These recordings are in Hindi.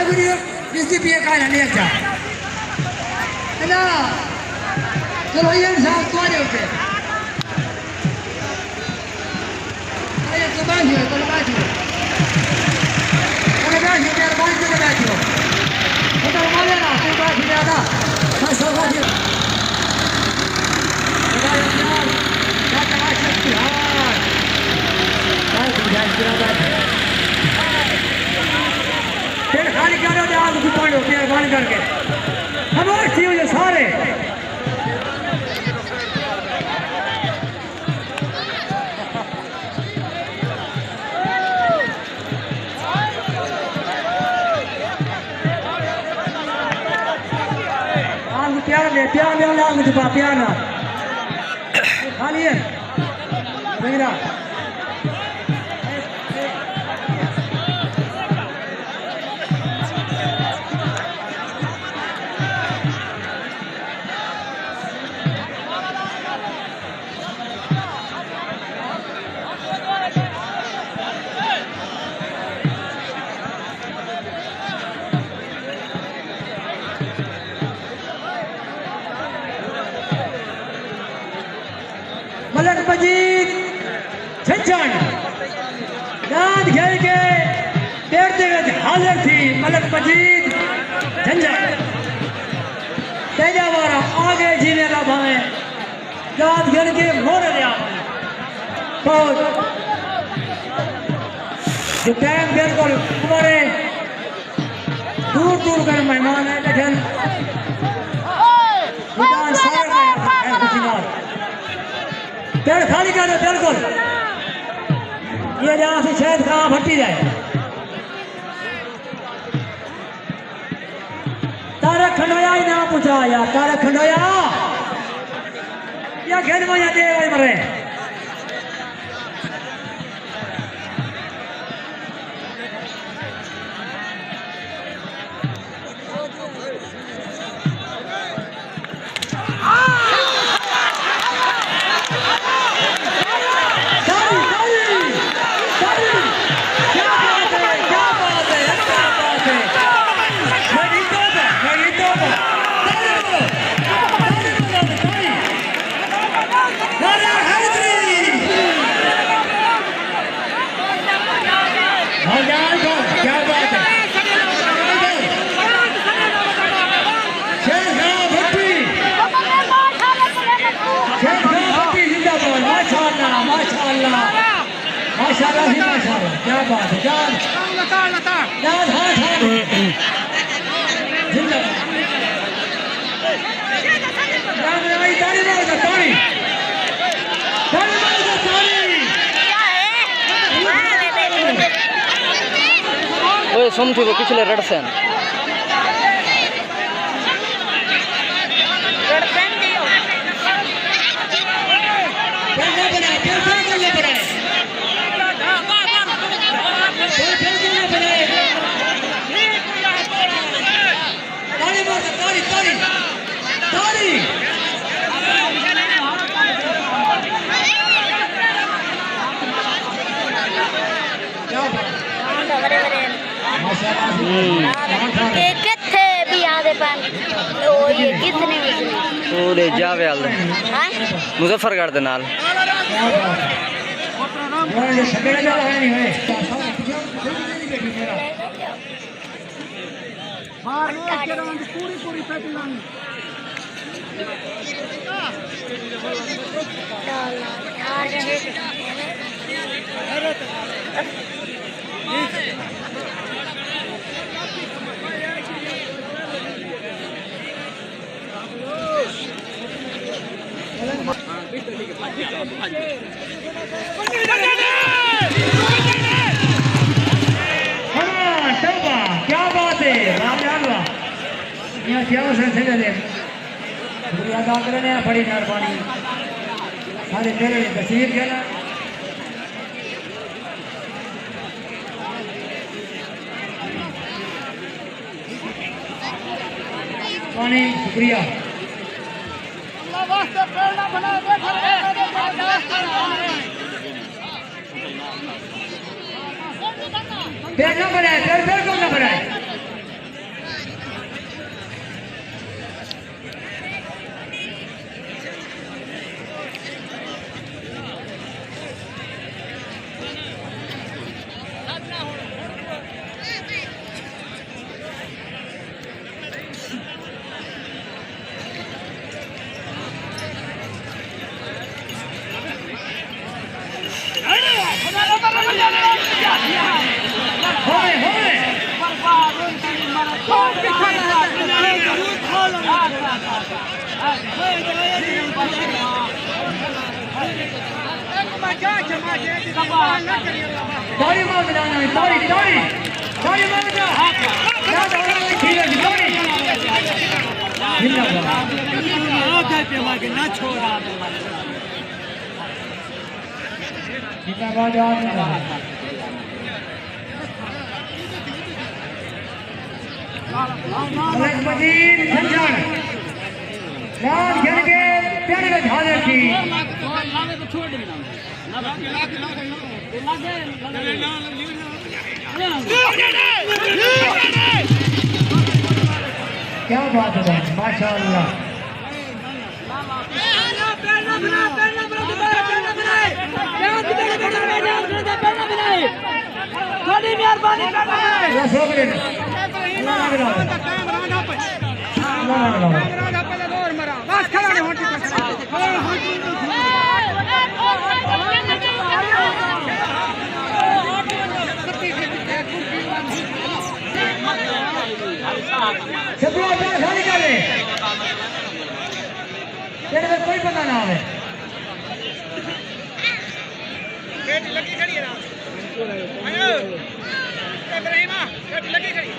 वीडियो इसकी भी एक आना नहीं अच्छा है ना। चलो ये साहब तो आ जाओ पे अरे तो बैठिए यार बाइक पे बैठिए उधर मारे ना तू बैठ ज्यादा बस हो गया फिर खाली करो आप दुकान होती है बंद करके हमारे चीज सारे प्यार ले लांग छुपा प्यार ना खाली है मेरा मलक मजीद छछन दांत खेल के पेड़ते हुए हाजिर थी मलक मजीद झंझट तेजा वारा आगे जीने का भावे दांत खेल के मोड़ लिया बहुत जो टाइम बिल्कुल हमारे दूर दूर कर मेहमान है लेकिन पेड़ खाली कर दो बिल्कुल ये जहाँ से शायद कहाँ भट्टी जाए तारा खंडोया ही ना पूछा यार तारा खंडोया या खेल में दे मरे माशाल्लाह ही माशाल्लाह क्या बात है जान जान हाँ हाँ जिंदाबाद जान भाई ताली मारो तो ताली मारो तो ताली ओए समझो वो पिछले रड़सन कितने भी आधे पान तो ये कितने पूरे जावे आल मुजफ्फरगढ़ दे नाल पूरी पैकिंग क्या बात है यहाँ क्या अदा करने बड़ी मेहरबानी सारे मेरे तस्वीर के ना पानी शुक्रिया पेड़ न बनाए पेड़ कौन न बनाए होए होए ताड़ी मार बजाना है ताड़ी ताड़ी ताड़ी मार बजा याद होना है धीरे ताड़ी ना छोड़ा जिंदाबाद मजीद संजन रात खेल के प्यारे में झाले की क्या बात है माशाअल्लाह थोड़ी मेहरबानी कोई पता ना आवे लगी खड़ी है ना आयो इब्राहिमा लगी खड़ी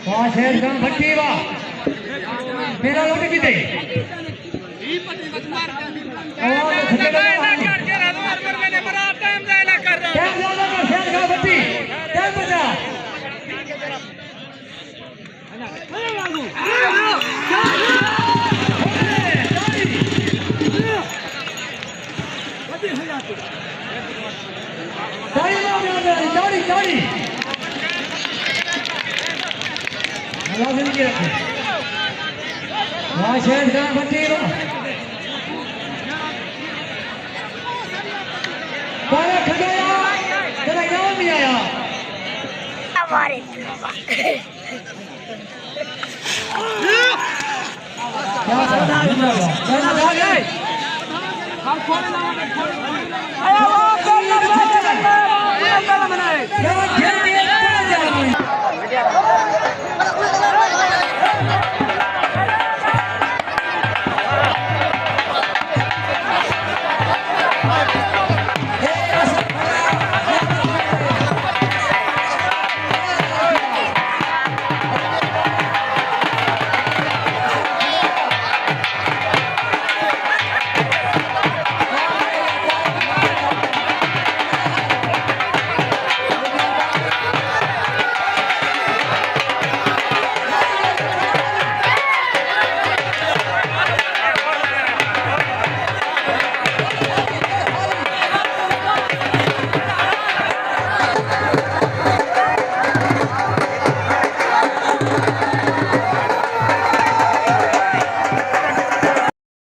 पांच है गम भट्टी वा मेरा लोट की दे और कर के रहा और मैंने बड़ा टाइम जायला कर रहा टाइम ज्यादा कर शेर गम भट्टी टाइम बचा ताड़ी लाजिम की रखे शेर गम भट्टी वा बारा खड़ाया तेरा इनाम नहीं आया हमारे क्या आ गए हम खोले ना